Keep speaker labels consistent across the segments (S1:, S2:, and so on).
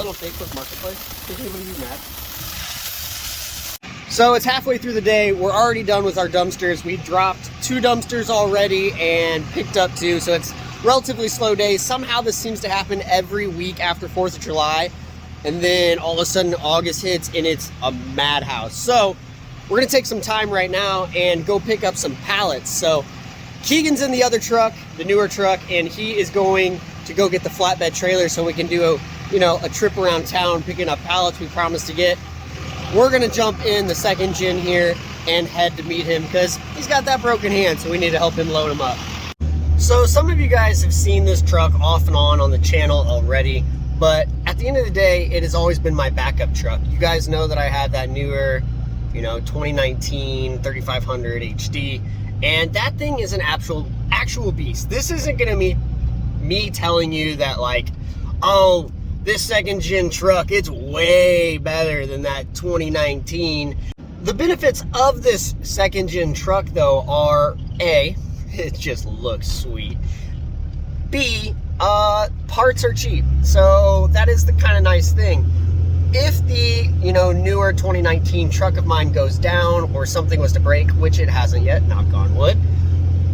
S1: on Facebook Marketplace? Think anybody be mad? So it's halfway through the day. We're already done with our dumpsters. We dropped 2 dumpsters already and picked up 2. So it's relatively slow day. Somehow this seems to happen every week after 4th of July. And then all of a sudden August hits and it's a madhouse. So we're gonna take some time right now and go pick up some pallets. So Keegan's in the other truck, the newer truck, and he is going to go get the flatbed trailer so we can do a trip around town picking up pallets we promised to get. We're gonna jump in the second gen here and head to meet him because he's got that broken hand, so we need to help him load him up. So some of you guys have seen this truck off and on the channel already, but at the end of the day, it has always been my backup truck. You guys know that I had that newer, 2019 3500 HD, and that thing is an actual beast. This isn't gonna be me telling you that like, oh, this second gen truck, it's way better than that 2019. The benefits of this second gen truck though are A, it just looks sweet. B, parts are cheap. So that is the kind of nice thing. If the, newer 2019 truck of mine goes down or something was to break, which it hasn't yet, knock on wood,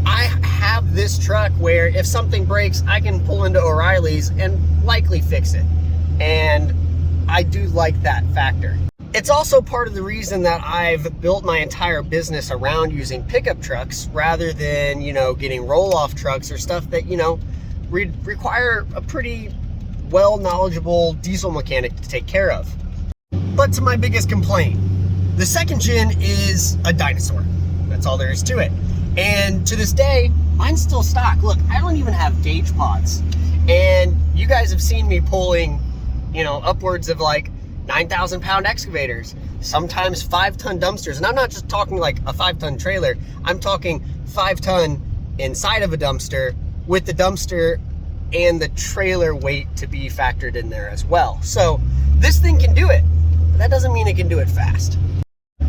S1: I have this truck where if something breaks, I can pull into O'Reilly's and likely fix it. And I do like that factor. It's also part of the reason that I've built my entire business around using pickup trucks rather than, getting roll-off trucks or stuff that, require a pretty well knowledgeable diesel mechanic to take care of. But to my biggest complaint, the second gen is a dinosaur. That's all there is to it. And to this day, mine's still stock. Look, I don't even have gauge pods. And you guys have seen me pulling, upwards of like 9,000 pound excavators, sometimes 5-ton dumpsters. And I'm not just talking like a 5-ton trailer. I'm talking 5-ton inside of a dumpster with the dumpster and the trailer weight to be factored in there as well. So this thing can do it, but that doesn't mean it can do it fast.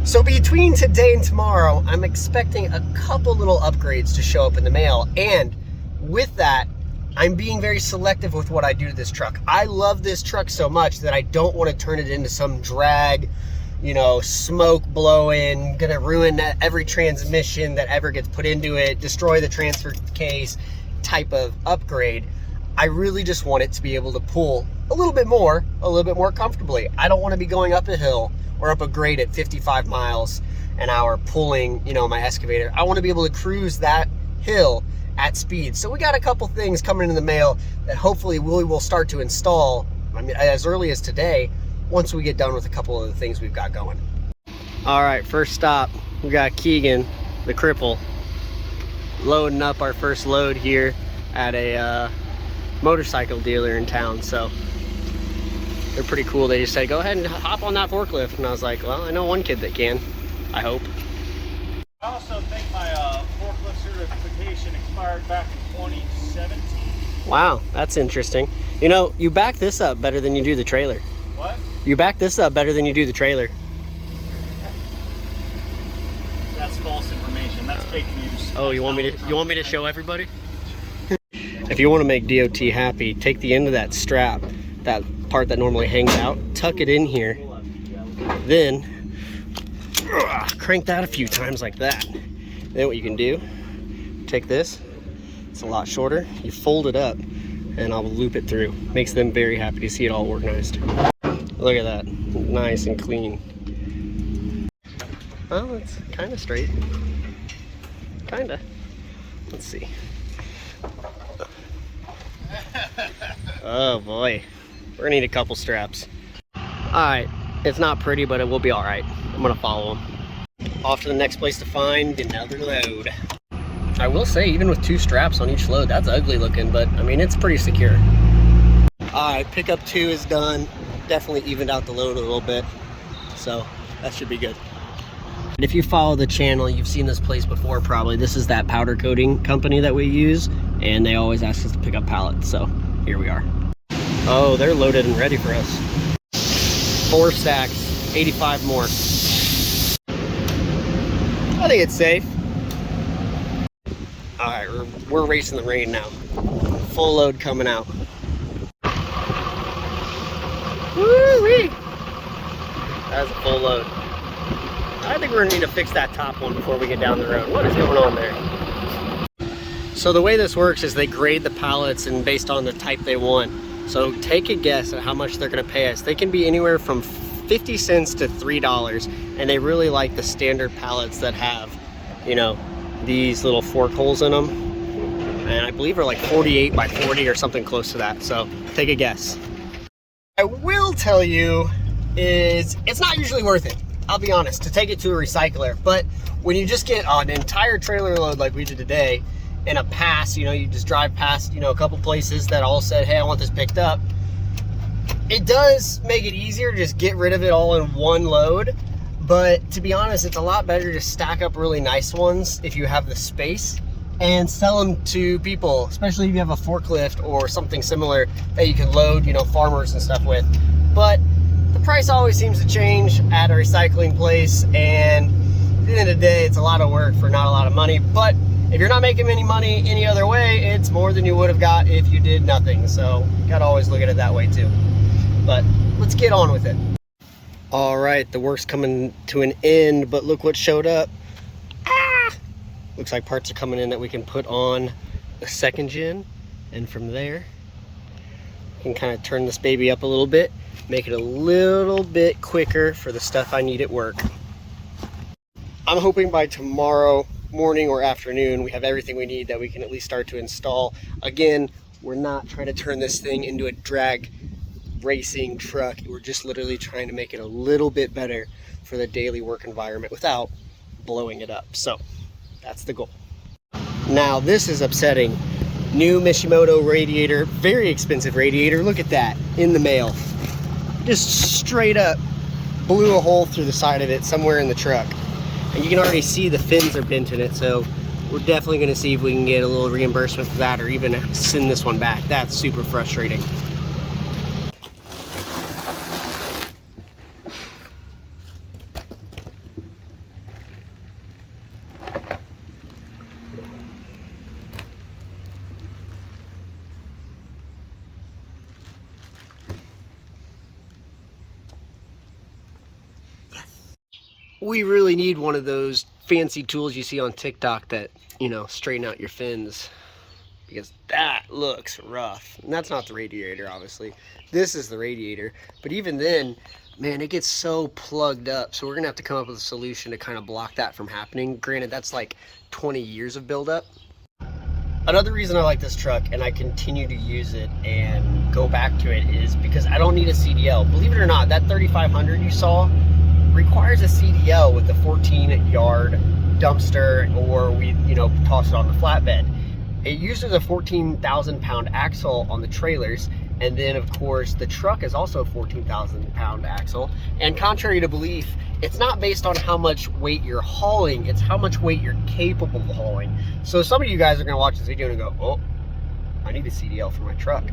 S1: So between today and tomorrow, I'm expecting a couple little upgrades to show up in the mail. And with that, I'm being very selective with what I do to this truck. I love this truck so much that I don't want to turn it into some drag, smoke blowing, gonna ruin every transmission that ever gets put into it, destroy the transfer case type of upgrade. I really just want it to be able to pull a little bit more comfortably. I don't want to be going up a hill or up a grade at 55 miles an hour pulling, my excavator. I want to be able to cruise that hill at speed. So we got a couple things coming in the mail that hopefully we will start to install, as early as today, once we get done with a couple of the things we've got going. All right, first stop, we got Keegan, the cripple, loading up our first load here at a motorcycle dealer in town. So they're pretty cool. They just said, go ahead and hop on that forklift. And I was like, well, I know one kid that can, I hope.
S2: I also think my forklift certification expired back in 2017.
S1: Wow, that's interesting. You back this up better than you do the trailer.
S2: What?
S1: You back this up better than you do the trailer.
S2: That's false information. That's fake news.
S1: Oh, you want me to show everybody? If you want to make DOT happy, take the end of that strap, that part that normally hangs out, tuck it in here, then crank that a few times like that. Then what you can do, take this, it's a lot shorter, you fold it up, and I'll loop it through. Makes them very happy to see it all organized. Look at that, nice and clean. Well, it's kind of straight. Kinda. Let's see. Oh boy, we're gonna need a couple straps. All right, it's not pretty, but it will be all right. I'm gonna follow them. Off to the next place to find another load. I will say, even with 2 straps on each load, that's ugly looking, but it's pretty secure. All right, pickup 2 is done. Definitely evened out the load a little bit, so that should be good. And if you follow the channel, you've seen this place before probably. This is that powder coating company that we use, and they always ask us to pick up pallets, so here we are. Oh, they're loaded and ready for us. 4 stacks, 85 more. I think it's safe. All right, we're racing the rain now. Full load coming out. Woo-wee! That's a full load. I think we're gonna need to fix that top one before we get down the road. What is going on there? So the way this works is they grade the pallets and based on the type they want. So take a guess at how much they're gonna pay us. They can be anywhere from 50 cents to $3, and they really like the standard pallets that have, you know, these little fork holes in them. And I believe are like 48 by 40 or something close to that. So take a guess. I will tell you is it's not usually worth it. I'll be honest, to take it to a recycler. But when you just get an entire trailer load like we did today in a pass, you know, you just drive past, you know, a couple places that all said, hey, I want this picked up. It does make it easier to just get rid of it all in one load. But to be honest, it's a lot better to stack up really nice ones if you have the space and sell them to people, especially if you have a forklift or something similar that you can load, you know, farmers and stuff with. But the price always seems to change at a recycling place, and at the end of the day, it's a lot of work for not a lot of money. But if you're not making any money any other way, it's more than you would have got if you did nothing. So you gotta always look at it that way too. But let's get on with it. All right, the work's coming to an end, but look what showed up. Looks like parts are coming in that we can put on the second gen, and from there we can kind of turn this baby up a little bit, make it a little bit quicker for the stuff I need at work. I'm hoping by tomorrow morning or afternoon we have everything we need that we can at least start to install. Again, we're not trying to turn this thing into a drag racing truck. We're just literally trying to make it a little bit better for the daily work environment without blowing it up. So that's the goal. Now this is upsetting. New Mishimoto radiator, very expensive radiator. Look at that in the mail. Just straight up blew a hole through the side of it somewhere in the truck. And you can already see the fins are bent in it. So we're definitely gonna see if we can get a little reimbursement for that or even send this one back. That's super frustrating. We really need one of those fancy tools you see on TikTok that, you know, straighten out your fins, because that looks rough. And that's not the radiator, obviously. This is the radiator. But even then, man, it gets so plugged up. So we're gonna have to come up with a solution to kind of block that from happening. Granted, that's like 20 years of buildup. Another reason I like this truck and I continue to use it and go back to it is because I don't need a CDL. Believe it or not, that 3500 you saw requires a CDL with the 14-yard dumpster, or we, you know, toss it on the flatbed. It uses a 14,000-pound axle on the trailers, and then of course the truck is also a 14,000-pound axle. And contrary to belief, it's not based on how much weight you're hauling, it's how much weight you're capable of hauling. So some of you guys are gonna watch this video and go, oh, I need a CDL for my truck,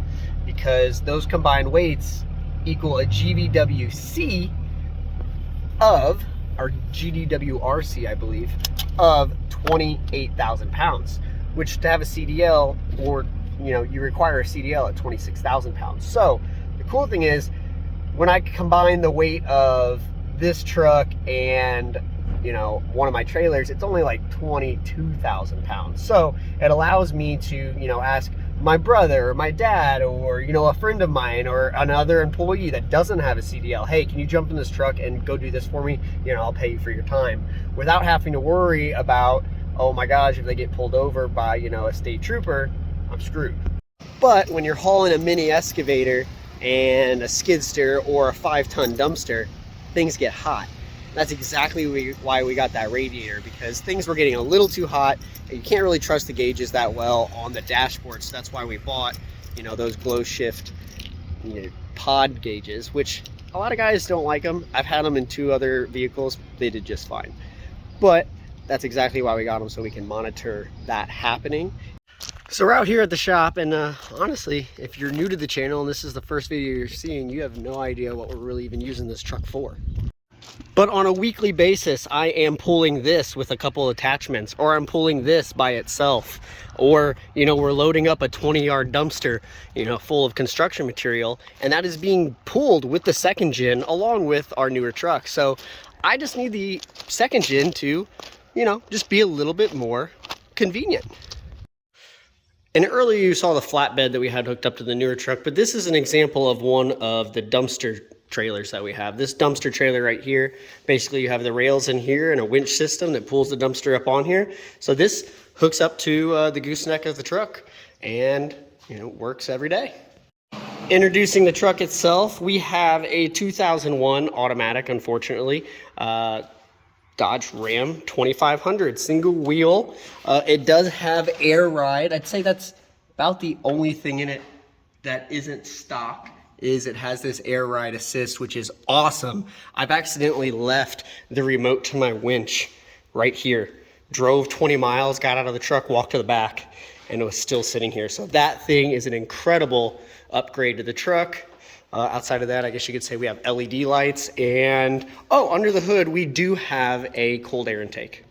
S1: because those combined weights equal a GVWC of, or GDWRC, I believe, of 28,000 pounds, which to have a CDL, or, you know, you require a CDL at 26,000 pounds. So the cool thing is, when I combine the weight of this truck and, you know, one of my trailers, it's only like 22,000 pounds. So it allows me to, you know, ask my brother or my dad or, you know, a friend of mine or another employee that doesn't have a CDL, hey, can you jump in this truck and go do this for me? You know, I'll pay you for your time, without having to worry about, oh my gosh, if they get pulled over by, you know, a state trooper, I'm screwed. But when you're hauling a mini excavator and a skid steer or a 5-ton dumpster, things get hot. That's exactly why we got that radiator, because things were getting a little too hot and you can't really trust the gauges that well on the dashboard. So that's why we bought, you know, those glow shift, you know, pod gauges, which a lot of guys don't like them. I've had them in 2 other vehicles. They did just fine. But that's exactly why we got them, so we can monitor that happening. So we're out here at the shop, and honestly, if you're new to the channel and this is the first video you're seeing, you have no idea what we're really even using this truck for. But on a weekly basis, I am pulling this with a couple attachments, or I'm pulling this by itself, or, you know, we're loading up a 20-yard dumpster, you know, full of construction material, and that is being pulled with the second gen along with our newer truck. So I just need the second gen to, you know, just be a little bit more convenient. And earlier you saw the flatbed that we had hooked up to the newer truck, but this is an example of one of the dumpster trailers that we have. This dumpster trailer right here, basically you have the rails in here and a winch system that pulls the dumpster up on here. So this hooks up to the gooseneck of the truck and, you know, works every day. Introducing the truck itself, we have a 2001 automatic, unfortunately, Dodge Ram 2500 single wheel. It does have air ride. I'd say that's about the only thing in it that isn't stock. Is it has this air ride assist, which is awesome. I've accidentally left the remote to my winch right here. Drove 20 miles, got out of the truck, walked to the back, and it was still sitting here. So that thing is an incredible upgrade to the truck. Outside of that, I guess you could say we have LED lights, and oh, under the hood, we do have a cold air intake.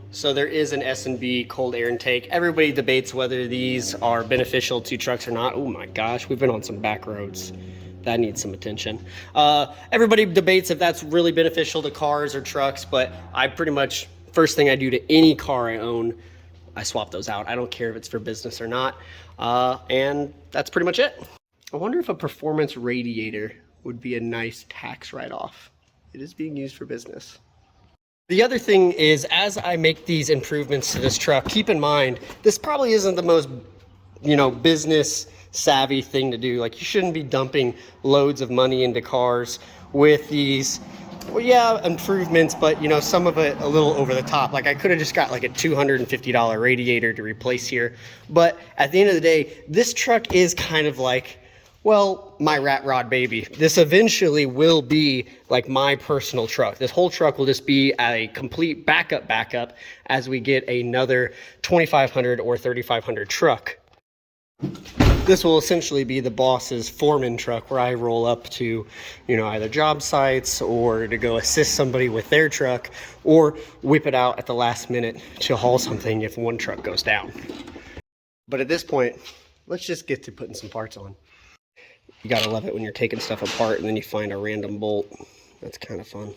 S1: So there is an S&B cold air intake. Everybody debates whether these are beneficial to trucks or not. Oh my gosh, we've been on some back roads. That needs some attention. Everybody debates if that's really beneficial to cars or trucks, but I pretty much, first thing I do to any car I own, I swap those out. I don't care if it's for business or not. And that's pretty much it. I wonder if a performance radiator would be a nice tax write-off. It is being used for business. The other thing is, as I make these improvements to this truck, keep in mind, this probably isn't the most, you know, business savvy thing to do. Like, you shouldn't be dumping loads of money into cars with these, well, yeah, improvements, but, you know, some of it a little over the top. Like, I could have just got like a $250 radiator to replace here. But at the end of the day, this truck is kind of like, well, my rat rod baby. This eventually will be like my personal truck. This whole truck will just be a complete backup as we get another 2500 or 3500 truck. This will essentially be the boss's foreman truck where I roll up to, you know, either job sites or to go assist somebody with their truck or whip it out at the last minute to haul something if one truck goes down. But at this point, let's just get to putting some parts on. You gotta love it when you're taking stuff apart and then you find a random bolt. That's kind of fun.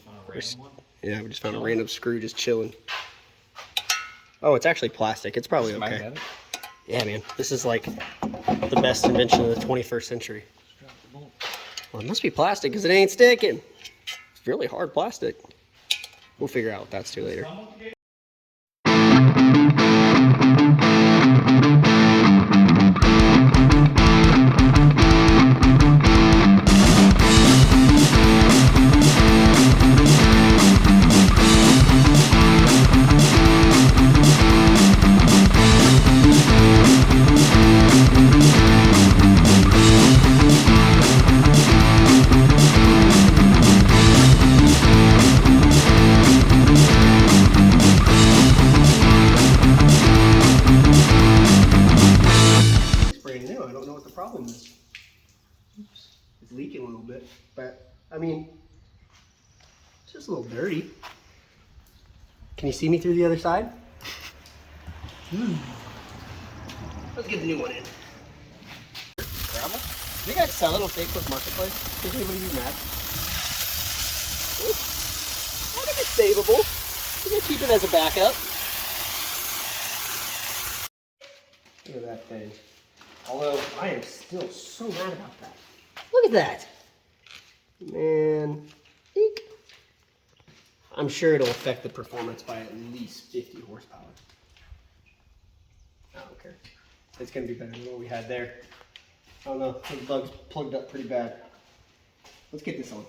S1: Yeah, we just found a random screw just chilling. Oh, it's actually plastic. It's probably okay. Yeah, man. This is like the best invention of the 21st century. Well, it must be plastic because it ain't sticking. It's really hard plastic. We'll figure out what that's to later. It's leaking a little bit, but I mean, it's just a little dirty. Can you see me through the other side? Let's get the new one in. Gravel? Do you guys sell it on Facebook Marketplace? Does anybody be mad? I think it's savable. You can keep it as a backup. Look at that thing. Although I am still so mad about that. Look at that. Man. Eek. I'm sure it'll affect the performance by at least 50 horsepower. I don't care. It's going to be better than what we had there. I don't know. The bug's plugged up pretty bad. Let's get this on.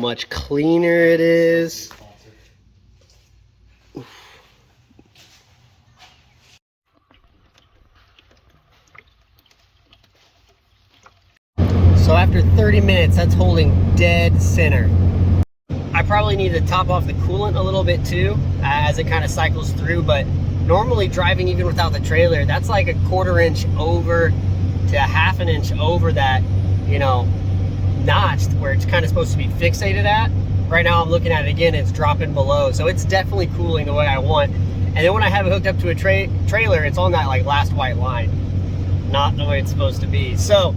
S1: much cleaner it is. So after 30 minutes, that's holding dead center. I probably need to top off the coolant a little bit too, as it kind of cycles through, but normally driving even without the trailer, that's like a 1/4 inch over to 1/2 inch over that, you know, notched where it's kind of supposed to be fixated at. Right now I'm looking at it again, it's dropping below. So it's definitely cooling the way I want. And then when I have it hooked up to a trailer, it's on that like last white line. Not the way it's supposed to be. So,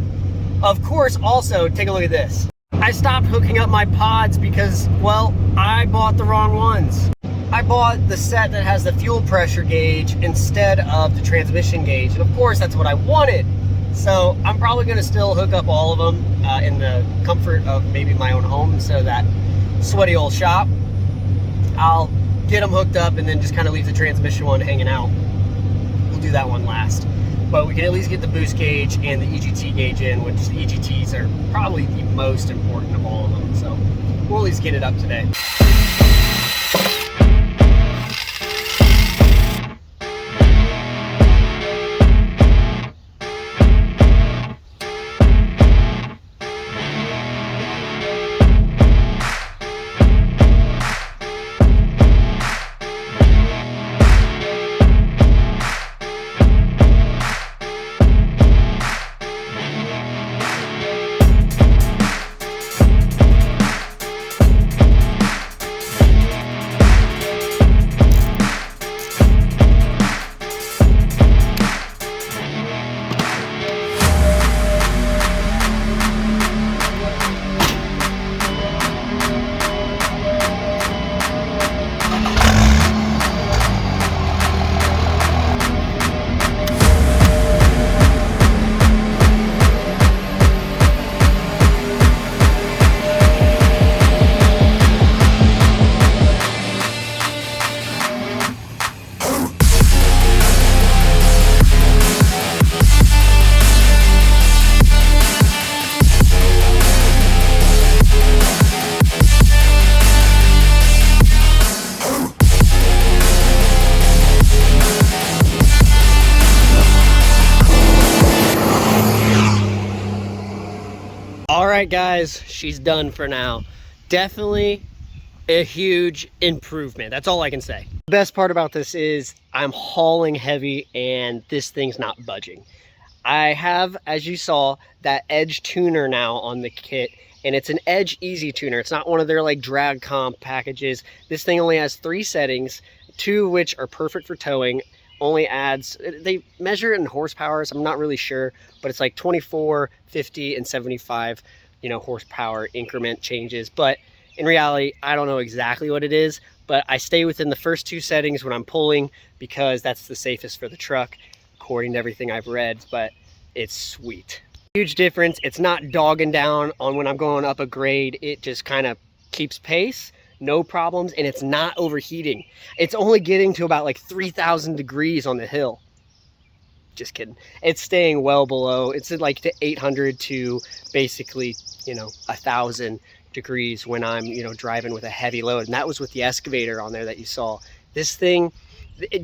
S1: of course, also, take a look at this. I stopped hooking up my pods because, well, I bought the wrong ones. I bought the set that has the fuel pressure gauge instead of the transmission gauge. And of course, that's what I wanted. So I'm probably gonna still hook up all of them in the comfort of maybe my own home instead of that sweaty old shop. I'll get them hooked up and then just kind of leave the transmission one hanging out. We'll do that one last. But we can at least get the boost gauge and the EGT gauge in, which the EGTs are probably the most important of all of them. So we'll at least get it up today. Alright guys, she's done for now. Definitely a huge improvement. That's all I can say. The best part about this is I'm hauling heavy and this thing's not budging. I have, as you saw, that Edge tuner now on the kit, and it's an Edge Easy tuner. It's not one of their like drag comp packages. This thing only has 3 settings, 2 of which are perfect for towing. Only adds, they measure it in horsepower, so I'm not really sure, but it's like 24, 50, and 75, you know, horsepower increment changes. But in reality, I don't know exactly what it is, but I stay within the first 2 settings when I'm pulling because that's the safest for the truck, according to everything I've read, but it's sweet. Huge difference. It's not dogging down on when I'm going up a grade. It just kind of keeps pace. No problems, and it's not overheating. It's only getting to about like 3,000 degrees on the hill. Just kidding. It's staying well below. It's at like to 800 to basically, you know, 1,000 degrees when I'm, you know, driving with a heavy load. And that was with the excavator on there that you saw. This thing,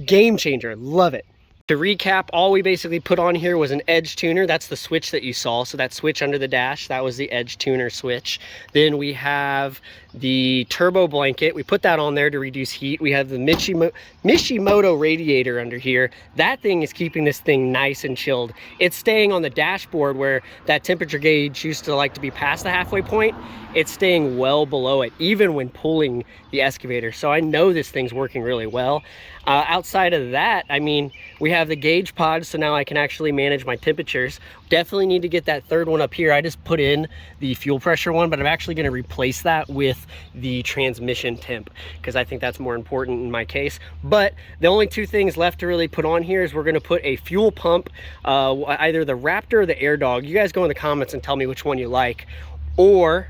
S1: game changer. Love it. To recap, all we basically put on here was an Edge tuner. That's the switch that you saw. So that switch under the dash, that was the Edge tuner switch. Then we have the turbo blanket. We put that on there to reduce heat. We have the Mishimoto radiator under here. That thing is keeping this thing nice and chilled. It's staying on the dashboard where that temperature gauge used to like to be past the halfway point. It's staying well below it, even when pulling the excavator. So I know this thing's working really well. Outside of that, I mean, we have the gauge pod, so now I can actually manage my temperatures. Definitely need to get that third one up here. I just put in the fuel pressure one, but I'm actually going to replace that with the transmission temp because I think that's more important in my case. But the only 2 things left to really put on here is we're going to put a fuel pump, either the Raptor or the Air Dog. You guys go in the comments and tell me which one you like, or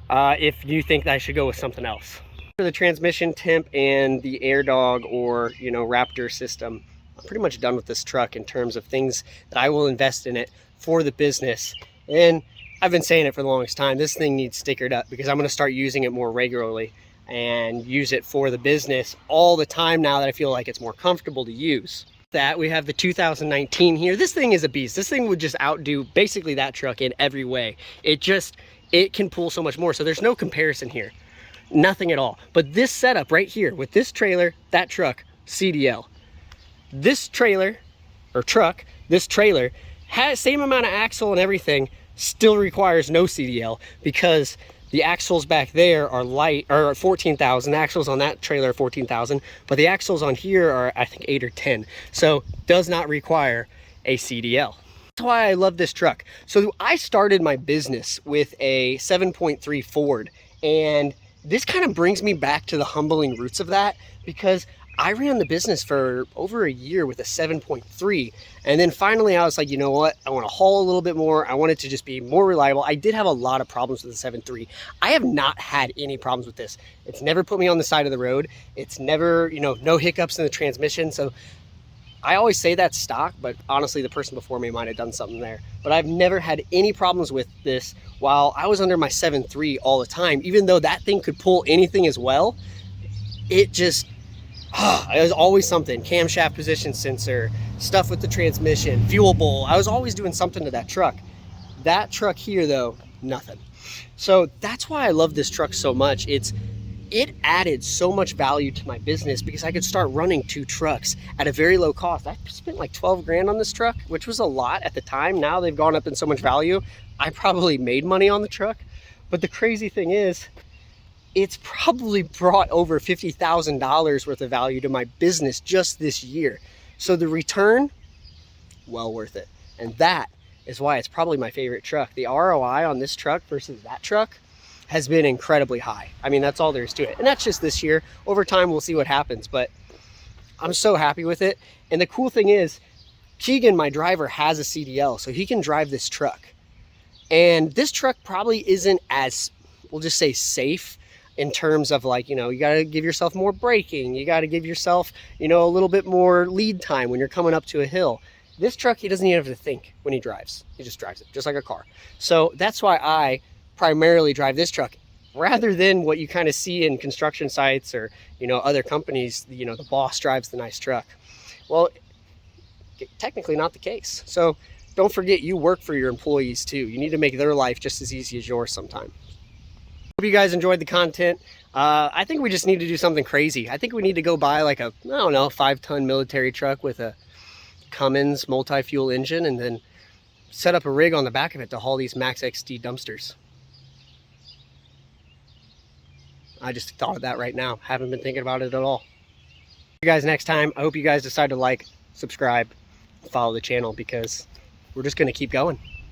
S1: if you think that I should go with something else. For the transmission temp and the Air Dog or, you know, Raptor system, I'm pretty much done with this truck in terms of things that I will invest in it for the business. And I've been saying it for the longest time, this thing needs stickered up because I'm going to start using it more regularly and use it for the business all the time now that I feel like it's more comfortable to use. That we have the 2019 here. This thing is a beast. This thing would just outdo basically that truck in every way. It can pull so much more. So there's no comparison here. Nothing at all. But this setup right here with this trailer, that truck, CDL. This trailer or truck, this trailer has same amount of axle and everything, still requires no CDL because the axles back there are light, or 14,000. The axles on that trailer are 14,000, but the axles on here are, I think, 8 or 10. So does not require a CDL. That's why I love this truck. So I started my business with a 7.3 Ford, and this kind of brings me back to the humbling roots of that because I ran the business for over a year with a 7.3, and then finally I was like, you know what, I want to haul a little bit more. I want it to just be more reliable. I did have a lot of problems with the 7.3. I have not had any problems with this. It's never put me on the side of the road. It's never, you know, no hiccups in the transmission. So I always say that's stock, but honestly the person before me might have done something there. But I've never had any problems with this while I was under my 7.3 all the time. Even though that thing could pull anything as well, it just, it was always something. Camshaft position sensor, stuff with the transmission, fuel bowl. I was always doing something to that truck. That truck here though, nothing. So that's why I love this truck so much. It added so much value to my business because I could start running 2 trucks at a very low cost. I spent like 12 grand on this truck, which was a lot at the time. Now they've gone up in so much value. I probably made money on the truck. But the crazy thing is, it's probably brought over $50,000 worth of value to my business just this year. So the return, well worth it. And that is why it's probably my favorite truck. The ROI on this truck versus that truck has been incredibly high. I mean, that's all there is to it. And that's just this year. Over time, we'll see what happens, but I'm so happy with it. And the cool thing is, Keegan, my driver, has a CDL, so he can drive this truck. And this truck probably isn't as, we'll just say, safe in terms of like, you know, you got to give yourself more braking. You got to give yourself, you know, a little bit more lead time when you're coming up to a hill. This truck, he doesn't even have to think when he drives. He just drives it, just like a car. So that's why I primarily drive this truck rather than what you kind of see in construction sites or, you know, other companies, you know, the boss drives the nice truck. Well, technically not the case. So don't forget, you work for your employees too. You need to make their life just as easy as yours sometime. Hope you guys enjoyed the content. I think we just need to do something crazy. I think we need to go buy like a, I don't know, 5-ton military truck with a Cummins multi-fuel engine and then set up a rig on the back of it to haul these Max XD dumpsters. I just thought of that right now. Haven't been thinking about it at all. See you guys next time. I hope you guys decide to like, subscribe, follow the channel because we're just going to keep going.